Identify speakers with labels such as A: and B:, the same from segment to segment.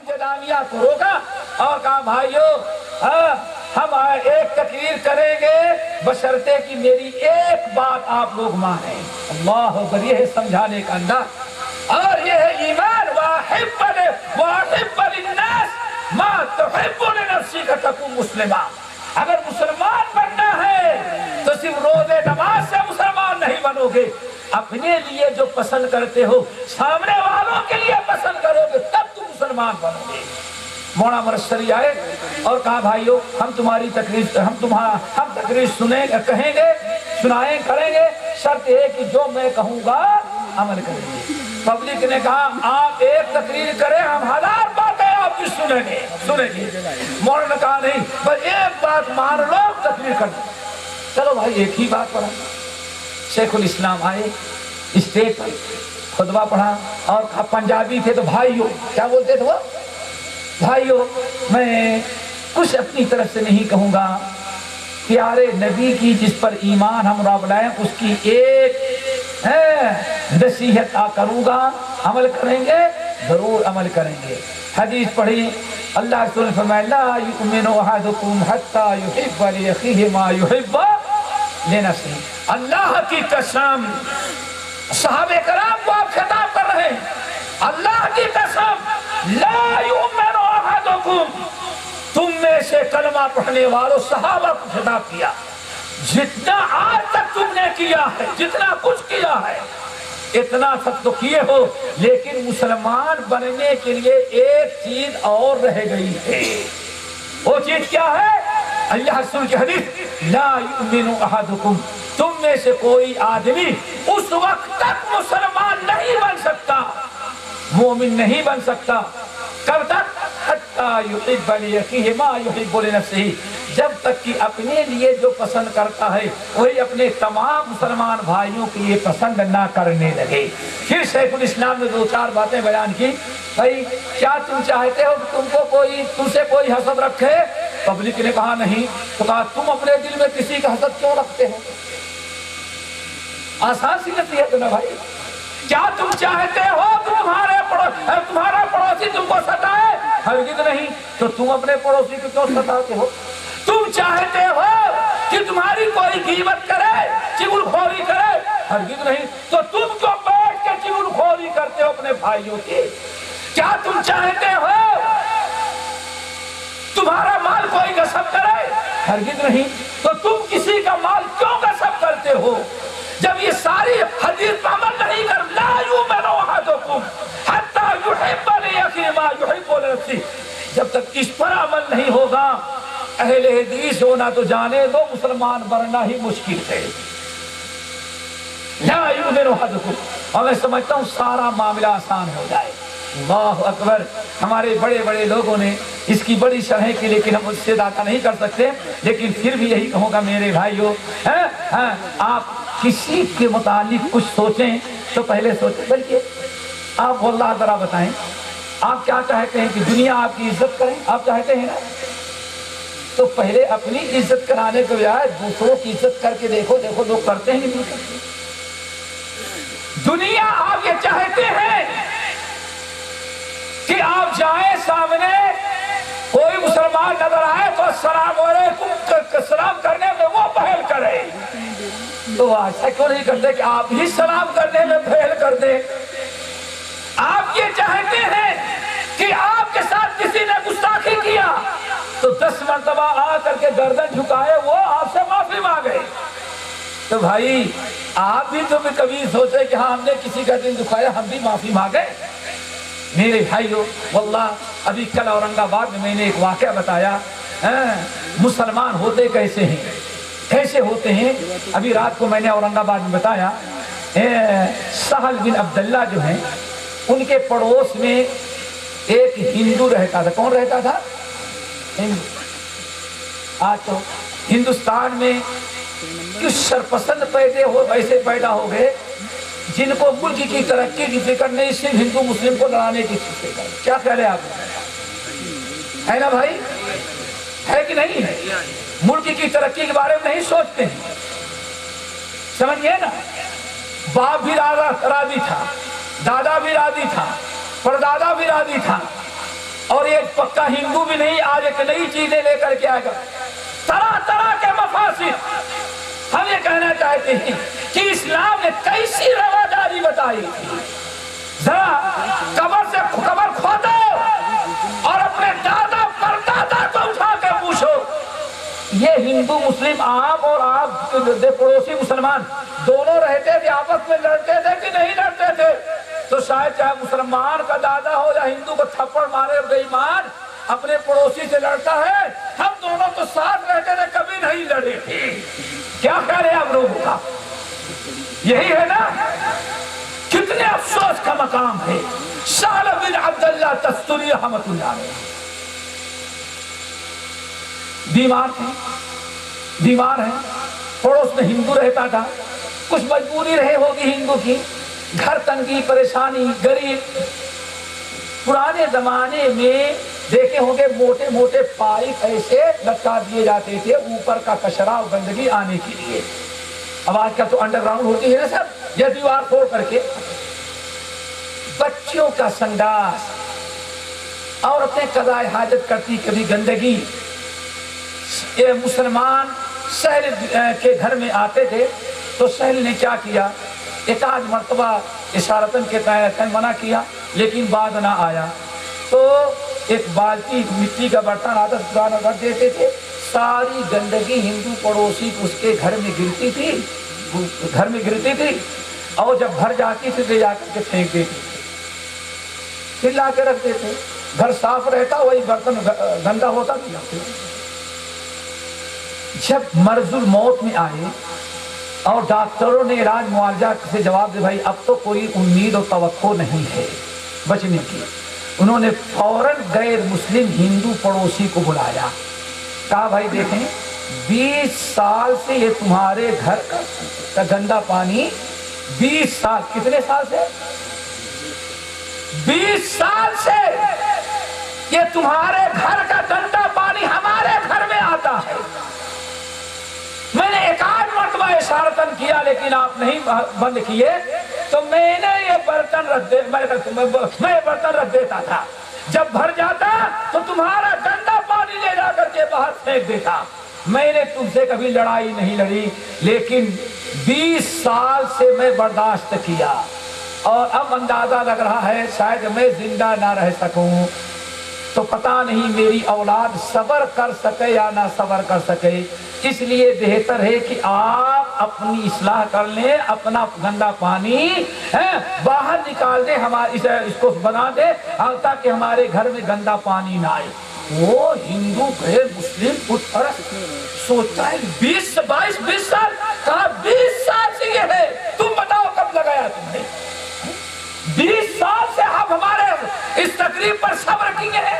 A: انتظامیہ کو روکا اور کہا بھائیو ہم ایک تقریر کریں گے بشرطے کہ میری ایک بات آپ لوگ مانیں. اللہ اکبر، یہ ہے سمجھانے کا انداز اور یہ ہے ایمان. واحب للناس ما تحب لنفسک تکون مسلما. اگر مسلمان بننا ہے تو صرف روزے نماز سے مسلمان نہیں بنو گے، اپنے لیے جو پسند کرتے ہو سامنے والوں کے لیے پسند کرو گے تب تم مسلمان بنو گے. مولانا مرشدی آئے اور کہا بھائیو ہم تمہاری تقریر ہم تقریر سنیں کہیں گے سنائیں کریں گے، شرط ہے کہ جو میں کہوں گا عمل کریں گے. پبلک نے کہا آپ ایک تقریر کریں ہم ہزار باتیں آپ کی سنیں گے. مولانا نے کہا نہیں بس ایک بات مان لو تقریر کرنا. چلو بھائی ایک ہی بات پڑھا. شیخ الاسلام آئے اسٹیج پر خطبہ پڑھا اور کہا پنجابی تھے تو بھائیو کیا بولتے تھے وہ بھائیو میں کچھ اپنی طرف سے نہیں کہوں گا، پیارے نبی کی جس پر ایمان ہم رب لائیں اس کی ایک نصیحت کروں گا، عمل کریں گے ضرور عمل کریں گے. حدیث پڑھی اللہ رسول نے فرمایا لا یؤمن احدکم حتی یحب لاخیہ ما یحب لنفسہ. اللہ کی قسم صحابہ کرام کو آپ خطاب کر رہے ہیں، اللہ کی قسم لا یؤمن احدکم، تم میں سے کلمہ پڑھنے والوں صحابہ کو خطاب کیا، جتنا آج تک تم نے کیا ہے جتنا کچھ کیا ہے اتنا سب تو کیے ہو، لیکن مسلمان بننے کے لیے ایک چیز اور رہ گئی ہے. وہ چیز کیا ہے؟ اللہ رسول کی حدیث لا یؤمن احدکم، تم میں سے کوئی آدمی اس وقت تک مسلمان نہیں بن سکتا، مومن نہیں بن سکتا. کب تک؟ حتی یحب لاخیہ ما یحب لنفسہ، جب تک کہ اپنے لیے جو پسند کرتا ہے وہی اپنے تمام مسلمان بھائیوں کے لیے پسند نہ کرنے لگے. پھر شیخ الاسلام نے دو چار باتیں بیان کی. بھائی کیا تم چاہتے ہو کہ تم سے کوئی حسد رکھے؟ پبلک نے کہا نہیں. تو کہا تم اپنے دل میں کسی کا حسد کیوں رکھتے ہو؟ آسان سی نصیحت ہے نا بھائی. کیا تم چاہتے ہو کہ تمہارا پڑوسی تم کو ستائے؟ ہرگز نہیں. تو تم اپنے پڑوسی کو کیوں ستاتے ہو؟ تم چاہتے ہو کہ تمہاری کوئی غیبت کرے چغل خوری کرے؟ ہرگز نہیں. تو تم کیوں بیٹھ کے چغل خوری کرتے ہو اپنے بھائیوں کی؟ کیا تم چاہتے ہو تمہارا مال کوئی غصب کرے؟ ہرگز نہیں. تو تم کسی کا مال کیوں غصب کرتے ہو؟ جب یہ ساری حدیث پر عمل نہیں کر لا یؤمن احدکم حتی یحب لاخیہ ما یحب لنفسہ، جب تک اس پر عمل نہیں ہوگا اہل حدیث ہونا تو جانے دو مسلمان بننا ہی مشکل ہے. لا یؤمن احدکم. اور میں سمجھتا ہوں سارا معاملہ آسان ہو جائے. اللہ اکبر. ہمارے بڑے بڑے لوگوں نے اس کی بڑی شرح کی لیکن ہم اس سے اضافہ نہیں کر سکتے. لیکن پھر بھی یہی کہوں گا میرے بھائیو آپ کسی کے متعلق کچھ سوچیں تو پہلے سوچیں، بلکہ آپ واللہ ذرا بتائیں آپ کیا چاہتے ہیں کہ دنیا آپ کی عزت کریں؟ آپ چاہتے ہیں نا؟ تو پہلے اپنی عزت کرانے کے بجائے دوسروں کی عزت کر کے دیکھو لوگ کرتے ہیں نہیں کرتے. دنیا آپ یہ چاہتے ہیں کہ آپ جائیں سامنے کوئی مسلمان نظر آئے تو السلام علیکم سلام کرنے میں وہ پہل کرے. تو ایسا کیوں نہیں کرتے کہ آپ ہی سلام کرنے میں پہل کر دیں؟ آپ یہ چاہتے ہیں کہ آپ کے ساتھ کسی نے گستاخی کیا تو 10 مرتبہ آ کر کے گردن جھکائے وہ آپ سے معافی مانگے. تو بھائی آپ بھی تو کبھی سوچے کہ ہاں ہم نے کسی کا دل دکھایا ہم بھی معافی مانگے. میرے بھائیو واللہ ابھی کل اورنگ آباد میں نے ایک واقعہ بتایا. مسلمان ہوتے کیسے ہوتے ہیں. ابھی رات کو میں نے اورنگ آباد میں بتایا سہل بن عبداللہ جو ہیں ان کے پڑوس میں ایک ہندو رہتا تھا. کون رہتا تھا؟ ہندو. آج تو ہندوستان میں کچھ سرپسند ایسے پیدا ہو گئے جن کو ملک کی ترقی کی فکر نہیں، صرف ہندو مسلم کو لڑانے کی فکر. کیا کہہ رہے آپ؟ ہے نا بھائی؟ ہے کہ نہیں ہے؟ ملک کی ترقی کے بارے میں نہیں سوچتے ہیں. سمجھئے نا؟ باپ بھی راضی تھا، دادا بھی راضی تھا، پردادا بھی راضی تھا. اور ایک پکا ہندو بھی نہیں، آج ایک نئی چیزیں لے کر کے آئے گا، طرح طرح کے مفاسد۔ ہم یہ کہنا چاہتے ہیں کہ اسلام نے کیسی رواداری بتائی تھی۔ ذرا قبر کھودو اور اپنے دادا پردادا کو اٹھا کے پوچھو، یہ ہندو مسلم آپ اور آپ پڑوسی مسلمان دونوں رہتے تھے، آپس میں لڑتے تھے کہ نہیں لڑتے تھے؟ تو شاید چاہے مسلمان کا دادا ہو یا ہندو کو تھپڑ مارے بے ایمان اپنے پڑوسی سے لڑتا ہے، ہم دونوں تو ساتھ رہتے تھے، کبھی نہیں لڑے تھے۔ کیا خیال ہے آپ لوگوں کا؟ یہی ہے نا؟ کتنے افسوس کا مقام ہے۔ سہل بن عبداللہ تستری رحمۃ اللہ علیہ بیمار ہیں، پڑوس میں ہندو رہتا تھا، کچھ مجبوری رہے ہوگی ہندو کی، گھر تنگی پریشانی غریب۔ پرانے زمانے میں دیکھے ہوں گے موٹے موٹے پائپ ایسے لٹکا دیے جاتے تھے اوپر کا کچرا اور گندگی آنے کے لیے۔ اب آج کل تو انڈر گراؤنڈ ہوتی ہے نا سر، یہ دیوار توڑ کر کے بچوں کا سنڈاس، عورتیں قضائے حاجت کرتی کبھی گندگی۔ یہ مسلمان سہل کے گھر میں آتے تھے تو سہل نے کیا کیا، ایک آدھ مرتبہ اشارتاً کے تحت منع کیا لیکن بعد نہ آیا، تو ایک بالٹی مٹی کا برتن عادت رکھ دیتے تھے، ساری گندگی ہندو پڑوسی اس کے گھر میں گرتی تھی اور جب بھر جاتی تھی لے جا کر کے پھینک دیتی تھی، پھر لا کے رکھ دیتے، گھر صاف رہتا وہی برتن گندا ہوتا نہیں۔ جب مرض الموت میں آئے اور ڈاکٹروں نے علاج معالجہ سے جواب دے بھائی اب تو کوئی امید اور توقع نہیں ہے بچنے کی، انہوں نے فوراً غیر مسلم ہندو پڑوسی کو بلایا، کہا بھائی دیکھیں 20 سال سے یہ تمہارے گھر کا گندا پانی، 20 سال، کتنے سال سے؟ 20 سال سے یہ تمہارے گھر کا گندا پانی ہمارے گھر میں آتا ہے۔ میں نے ایک آدھ مرتبہ اشارتاً کیا لیکن آپ نہیں بند کیے، تو میں نے یہ برتن رکھ دیتا تھا، جب بھر جاتا تو تمہارا گندا پانی لے جا کر کے باہر پھینک دیتا۔ میں نے تم سے کبھی لڑائی نہیں لڑی لیکن 20 سال سے میں برداشت کیا اور اب اندازہ لگ رہا ہے شاید میں زندہ نہ رہ سکوں، تو پتہ نہیں میری اولاد صبر کر سکے یا نہ صبر کر سکے، اس لیے بہتر ہے کہ آپ اپنی اصلاح کر لیں، اپنا گندا پانی باہر نکال دیں، اس کو بنا دیں تاکہ ہمارے گھر میں گندا پانی نہ آئے۔ وہ ہندو غیر مسلم بت پرست سوچتا ہے 20 سال، کہا 20 سال سے یہ ہے، تم بتاؤ کب لگایا تم نے؟ 20 سال سے آپ ہمارے اس تقریب پر صبر کیے ہیں،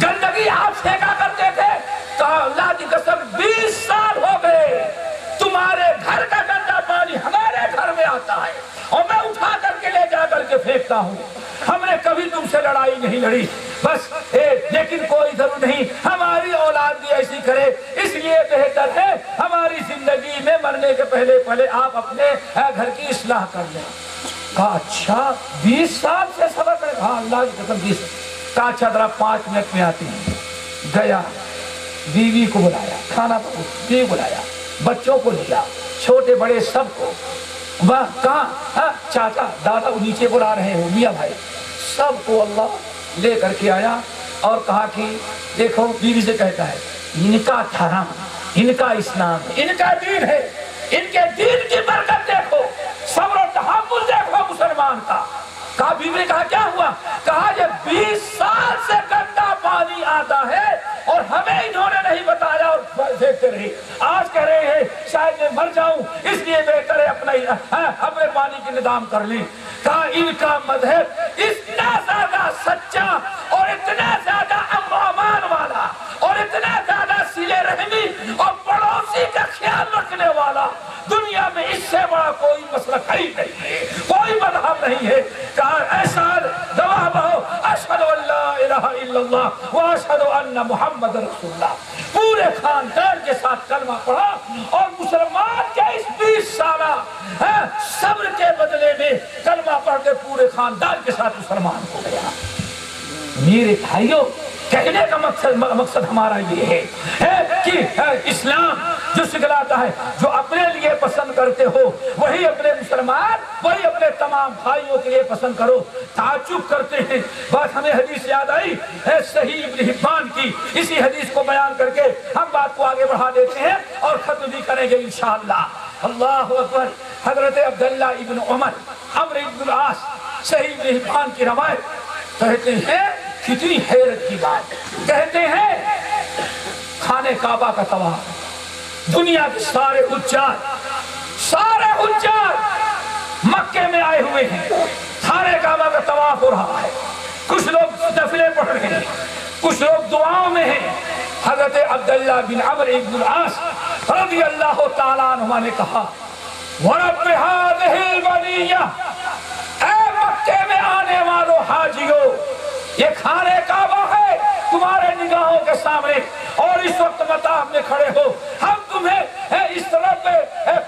A: گندگی آپ پھینکا کرتے تھے، کہا اللہ کی قسم 20 سال ہو گئے تمہارے گھر کا گندا پانی ہمارے گھر میں آتا ہے اور میں اٹھا کر کے لے جا کر کے پھینکتا ہوں۔ ہم نے کبھی تم سے لڑائی نہیں لڑی، بس لیکن کوئی ضرور نہیں ہماری اولاد بھی ایسی کرے، اس لیے بہتر ہے ہماری زندگی میں مرنے کے پہلے آپ اپنے گھر کی اصلاح کر لیں۔ کہا اچھا 20 سال سے صبر کرے؟ ہاں اللہ کی قسم 20۔ کہا اچھا ذرا 5 منٹ میں آتی ہیں۔ گیا، بیوی کو بلایا، کھانا بیوی بلایا، بچوں کو لیا، چھوٹے بڑے سب کو، کہاں چاچا دادا نیچے بلا رہے ہو، میاں بھائی سب کو اللہ لے کر کے آیا اور کہا کہ دیکھو، بیوی سے کہتا ہے ان کا دھرم، ان کا اسلام، ان کا دین ہے، ان کے دین کی برکت دیکھو، صبر و تحمل دیکھو مسلمان کا۔ کہا بیوی نے کہا کیا ہوا؟ کہا یہ 20 سال سے گندا پانی آتا ہے اور ہمیں انہوں نے نہیں بتایا اور دیکھتے رہے، آج کہہ رہے ہیں شاید میں مر جاؤں اس لیے بہتر ہے اپنے پانی کی نظام کر لیں۔ کہا ان کا مذہب اتنا زیادہ سچا اور اتنا زیادہ امن و امان والا اور اتنا زیادہ صلہ رحمی اور پڑوسی کا خیال رکھنے والا، دنیا میں اس سے بڑا کوئی مسلک ہی نہیں ہے، کوئی مذہب نہیں ہے۔ کہا ایسا گواہ بہو اشہد ان لا الہ الا اللہ و اشہد ان محمد رسول اللہ، پورے خاندان کے ساتھ کلمہ پڑھا اور مسلمان کے اس 20 سالہ صبر کے بدلے میں کلمہ پڑھ کے پورے خاندان کے ساتھ مسلمان ہو گیا۔ میرے بھائیوں کہنے کا مقصد ہمارا یہ ہے کہ اسلام جو سکھلاتا ہے جو اپنے لیے پسند کرتے ہو وہی اپنے مسلمان وہی اپنے تمام بھائیوں کے لیے پسند کرو. تعجب کرتے ہیں بات ہمیں حدیث یاد آئی ہے صحیح ابن حبان کی. اسی حدیث کو بیان کر کے ہم بات کو آگے بڑھا دیتے ہیں اور ختم بھی کریں گے انشاءاللہ. اللہ اکبر. حضرت عبداللہ ابن عمر عمرو ابن العاص صحیح ابن حبان کی روایت کہتے ہیں کتنی حیرت کی بات. کہتے ہیں خانہ کعبہ کا طواف دنیا کے سارے حجاج مکے میں آئے ہوئے ہیں. خانہ کعبہ کا طواف ہو رہا ہے. کچھ لوگ نفلیں پڑھ رہے ہیں کچھ لوگ دعاؤں میں ہیں. حضرت عبداللہ بن عمرو بن العاص رضی اللہ تعالیٰ عنہ نے کہا وَرَبِّ هَذِهِ الْبَنِيَّةِ اے مکے میں آنے والوں حاجیوں یہ خانہ کعبہ ہے تمہارے نگاہوں کے سامنے اور اس وقت مطاف میں کھڑے ہو. ہم تمہیں اس طرف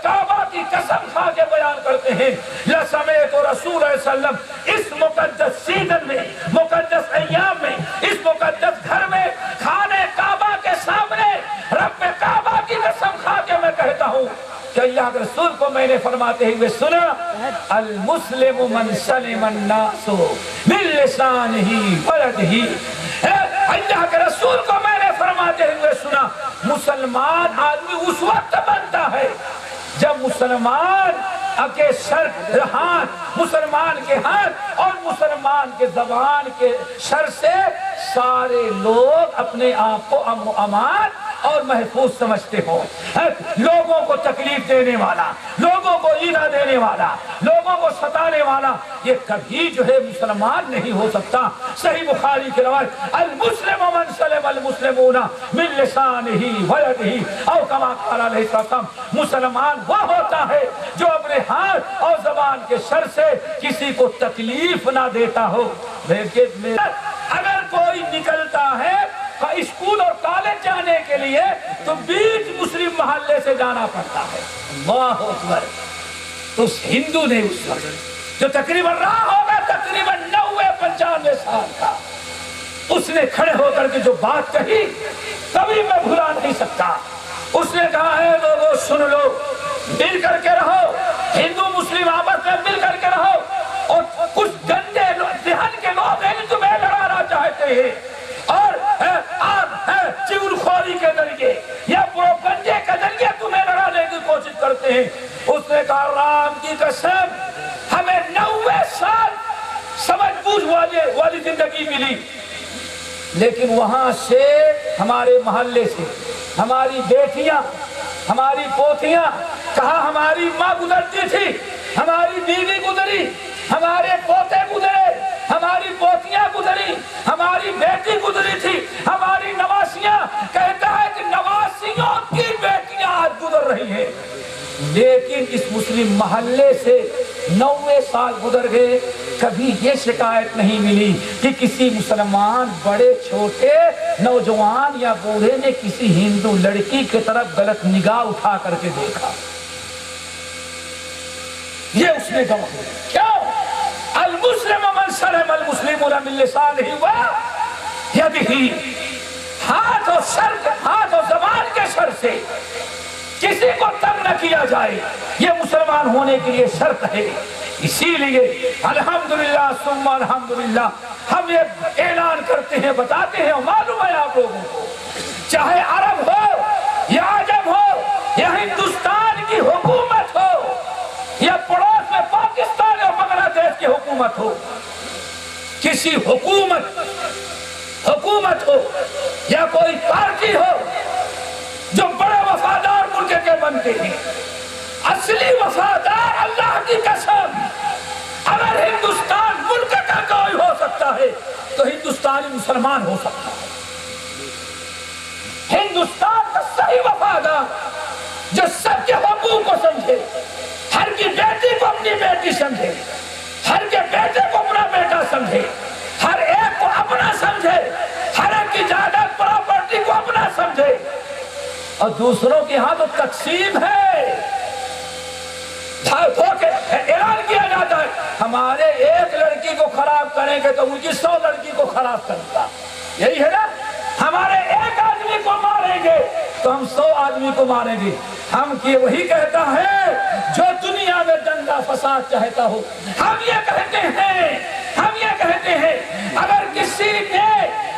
A: کعبہ کی قسم کھا کے بیان کرتے ہیں لَسَمِعْتُ رسول اللہ علیہ وسلم اس مقدس سیزن میں مقدس ایام میں اس مقدس گھر میں خانہ کعبہ کے سامنے رب کعبہ کی قسم کھا کے میں کہتا ہوں کہ اللہ کے رسول کو میں نے فرماتے ہوئے سنا المسلم من سلم الناس من لسانہ ویدہ. اللہ کے رسول کو میں نے فرماتے ہوئے سنا مسلمان آدمی اس وقت بنتا ہے جب مسلمان کے شر ہاتھ مسلمان کے ہاتھ اور مسلمان کے زبان کے شر سے سارے لوگ اپنے آپ کو امن و امان اور محفوظ سمجھتے ہو. لوگوں کو تکلیف دینے والا لوگوں کو ایذا دینے والا لوگوں کو ستانے والا یہ کبھی جو ہے مسلمان نہیں ہو سکتا. صحیح بخاری کی روایت المسلم من سلم المسلمون من لسانہ ویدہ او کما قال علیہ السلام. مسلمان وہ ہوتا ہے جو اپنے ہاتھ اور زبان کے شر سے کسی کو تکلیف نہ دیتا ہو. اگر کوئی نکلتا ہے اسکول اور کالج جانے کے لیے تو بیچ مسلم محلے سے جانا پڑتا ہے. اللہ اکبر. تو اس ہندو نے اس وقت جو تقریباً رہا ہوگا تقریباً 90-95 سال کا اس نے کھڑے ہو کر کے جو بات کہی کبھی میں بھلا نہیں سکتا. اس نے کہا ہے لوگوں سن لو مل کر کے رہو ہندو مسلم آپس میں مل کر کے رہو اور کچھ گندے ذہن کے لوگ ہیں تمہیں لڑانا چاہتے ہیں اور چغل خوری کے ذریعے یا پروپگنڈے کے ذریعے تمہیں لڑانے کی کوشش کرتے ہیں. اس نے کہا رام کی قسم ہمیں 90 سال سمجھ بوجھ والی زندگی ملی لیکن وہاں سے ہمارے محلے سے ہماری بیٹیاں ہماری پوتیاں کہاں ہماری ماں گزرتی تھی ہماری بیوی گزری ہمارے پوتے گزرے ہماری پوتیاں گزری ہماری بیٹی گزری تھی ہماری نواسیاں کہتا ہے کہ نواسیوں کی بیٹیاں آج گزر رہی ہیں. لیکن اس مسلم محلے سے 90 سال گزر گئے کبھی یہ شکایت نہیں ملی کہ کسی مسلمان بڑے چھوٹے نوجوان یا بوڑھے نے کسی ہندو لڑکی کی طرف غلط نگاہ اٹھا کر کے دیکھا. یہ اس نے کہا کیوں المسلم من سلم المسلمون من لسانہ ویدہ. ہاتھ اور زبان کے شر سے کسی کو تنگ نہ کیا جائے یہ مسلمان ہونے کے لیے شرط ہے. اسی لیے الحمدللہ ثم الحمدللہ ہم یہ اعلان کرتے ہیں بتاتے ہیں معلوم ہے آپ لوگوں کو چاہے عرب ہو یا عجم ہو یا ہندوستان کی حکومت ہو یا پڑوس میں پاکستان اور بنگلہ دیش کی حکومت ہو کسی حکومت ہو یا کوئی پارٹی ہو جو بڑے وفادار ملک کے بنتے ہیں اصلی وفادار اللہ کی قسم اگر ہندوستان ملک کا کوئی ہو سکتا ہے تو ہندوستانی مسلمان ہو سکتا ہے. ہندوستان کا صحیح وفادار جو سب کے حقوق کو سمجھے ہر کی بیٹی کو اپنی بیٹی سمجھے ہر کے بیٹے کو اپنا بیٹا سمجھے ہر ایک کو اپنا سمجھے ہر ایک کی جائیداد پراپرٹی کو اپنا سمجھے اور دوسروں کے ہاں تو تقسیم ہے. اعلان کیا جاتا ہے ہمارے ایک لڑکی کو خراب کریں گے تو ان کی 100 لڑکی کو خراب کرے گا. یہی ہے نا. ہمارے ایک آدمی کو ماریں گے تو ہم 100 آدمی کو ماریں گے. ہم کی وہی کہتا ہے جو دنیا میں دنگا فساد چاہتا ہو. ہم یہ کہتے ہیں اگر کسی نے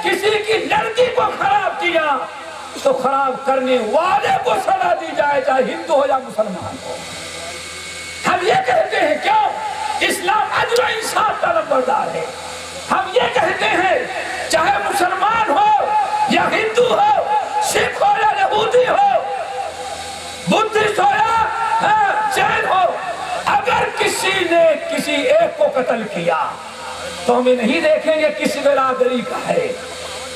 A: کسی کی لڑکی کو خراب کیا تو خراب کرنے والے کو سزا دی جائے, چاہے ہندو ہو یا مسلمان ہو. ہم یہ کہتے ہیں کیوں؟ اسلام عدل و انصاف کا نمبردار ہے. ہم یہ کہتے ہیں چاہے مسلمان ہو یا ہندو ہو, سکھ ہو یا یہودی ہو, بدھسٹ ہو یا جین ہو, اگر کسی نے کسی ایک کو قتل کیا تو ہم نہیں دیکھیں گے کس برادری کا ہے.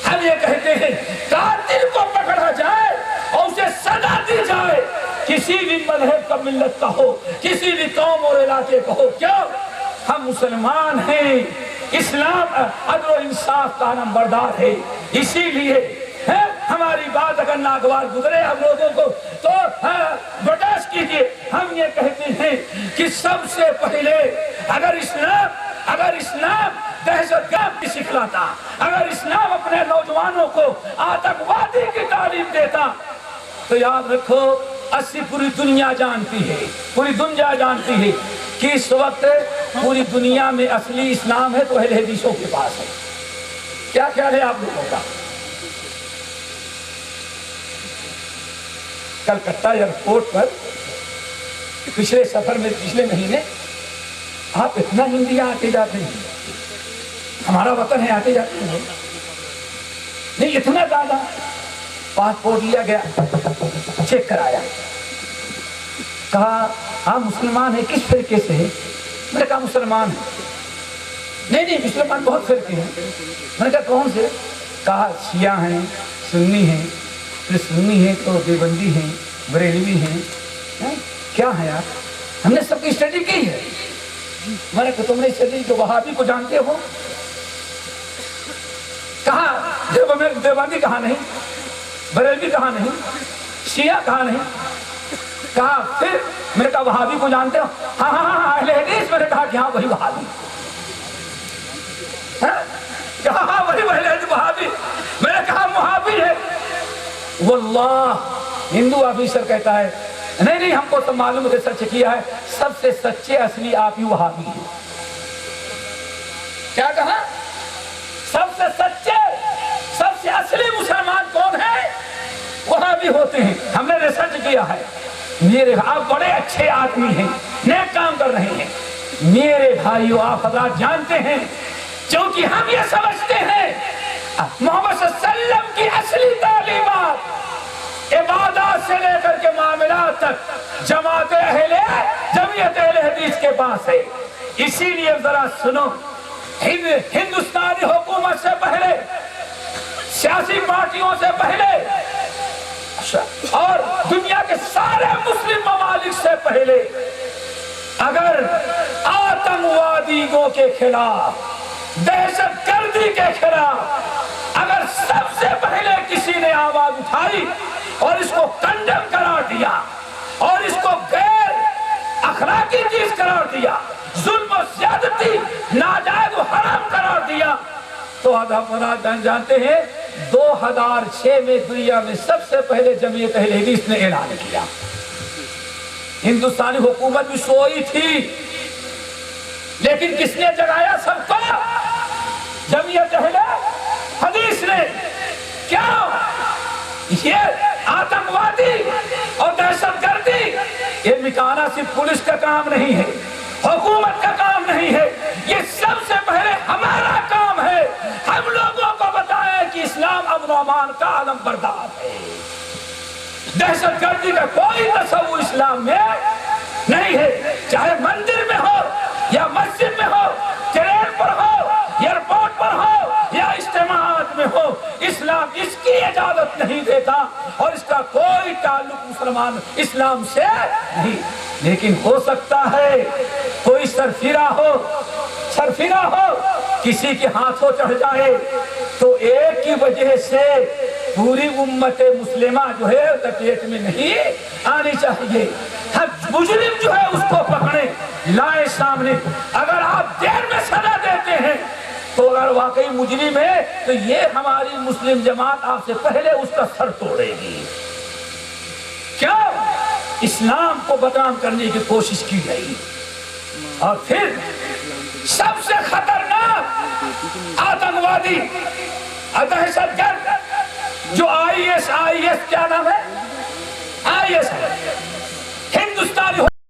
A: ہم یہ کہتے ہیں قاتل کو پکڑا جائے اور اسے سزا دی جائے, کسی بھی مذہب کا ملت کا ہو, کسی بھی قوم اور علاقے کا ہو. کیوں؟ ہم مسلمان ہیں. اسلام عدل و انصاف کا نمبردار ہے. اسی لیے ہماری بات اگر ناگوار گزرے ہم لوگوں کو تو برداشت کیجیے. ہم یہ کہتے ہیں کہ سب سے پہلے اگر اسلام دہشت گرد سکھلاتا, اگر اسلام اپنے نوجوانوں کو آتنکوادی کی تعلیم دیتا تو یاد رکھو پوری دنیا جانتی ہے کہ اس وقت پوری دنیا میں اصلی اسلام ہے تو اہل حدیثوں کے پاس ہے. کیا خیال ہے آپ لوگوں کا؟ کلکتہ ایئرپورٹ پر پچھلے سفر میں پچھلے مہینے آپ اتنا ہندی آتے جاتے ہیں, ہمارا وطن ہے آتے جاتے ہیں نہیں اتنا زیادہ. پاسپورٹ لیا گیا, چیک کرایا, کہا آپ مسلمان ہیں, کس فرقے سے ہیں؟ میں نے کہا مسلمان ہیں. نہیں مسلمان بہت فرقے ہیں. میں نے کہا کون سے؟ کہا شیعہ ہیں, سنی ہیں, پھر سنی ہیں تو دیوبندی ہیں, بریلوی ہیں. کیا ہے یار, ہم نے سب کی اسٹڈی کی ہے. میں نے کہا تم نے اسٹڈی تو وہابی کو جانتے ہو. کہا دیوبندی کہاں نہیں, بریلوی کہاں نہیں, شیعہ کہاں نہیں. کہا پھر میں نے کہا وہابی کو جانتے ہو؟ ہاں اہل حدیث. میں نے کہا کہ ہاں وہی وہابی. کہا ہاں وہی وہابی. میں نے کہا وہابی ہے. واللہ ہندو آفیسر کہتا ہے نہیں ہم کو تو معلوم ریسرچ کیا ہے, سب سے سچے اصلی آپ ہی وہابی ہیں. کیا کہا؟ سب سے سچے سب سے اصلی مسلمان کون ہے؟ وہابی ہوتے ہیں. ہم نے ریسرچ کیا ہے. میرے آپ بڑے اچھے آدمی ہیں, نیک کام کر رہے ہیں. میرے بھائیو آپ حضرات جانتے ہیں کیونکہ ہم یہ سمجھتے ہیں محمد صلی اللہ علیہ وسلم کی اصلی تعلیمات عبادات سے لے کر کے معاملات تک جماعت اہل حدیث کے پاس ہے. اسی لیے ذرا سنو, ہندوستانی حکومت سے پہلے, سیاسی پارٹیوں سے پہلے اور دنیا کے سارے مسلم ممالک سے پہلے اگر آتنکوادیوں کے خلاف, دہشت گردی کے خلاف اگر سب سے پہلے کسی نے آواز اٹھائی اور اس کو کنڈم قرار دیا اور اس کو غیر اخلاقی چیز قرار دیا, ظلم و زیادتی ناجائز و حرام قرار دیا, تو حضرات جانتے ہیں 2006 میں دنیا میں سب سے پہلے جمعیت اہل حدیث نے اعلان کیا. ہندوستانی حکومت بھی سوئی تھی لیکن کس نے جگایا سب کو؟ جمعیت اہل حدیث نے. کیا یہ آتنکوادی اور دہشت گردی یہ مٹانا صرف پولیس کا کام نہیں ہے, حکومت کا کام نہیں ہے, یہ سب سے پہلے ہمارا کام ہے. ہم لوگوں کو بتائیں کہ اسلام امن و امان کا علم بردار ہے. دہشت گردی کا کوئی تصور اسلام میں نہیں ہے, چاہے مندر میں ہو یا مسجد میں ہو, ٹرین پر ہو, ایئرپورٹ پر ہو یا اجتماعات میں ہو. اسلام اس کی اجازت نہیں دیتا اور اس کا کوئی تعلق مسلمان اسلام سے نہیں. لیکن ہو سکتا ہے کوئی سرفرا ہو کسی کے ہاتھوں چڑھ جائے تو ایک کی وجہ سے پوری امت مسلمہ جو ہے لپیٹ میں نہیں آنی چاہیے. ہر مجرم جو ہے اس کو پکڑیں, لائیں سامنے. اگر آپ دیر میں سزا دیتے ہیں تو اگر واقعی مجرم ہے تو یہ ہماری مسلم جماعت آپ سے پہلے اس کا سر توڑے گی. کیا اسلام کو بدنام کرنے کی کوشش کی گئی. اور پھر سب سے خطرناک آتنکوادی دہشت گرد جو آئی ایس کیا نام ہے, آئی ایس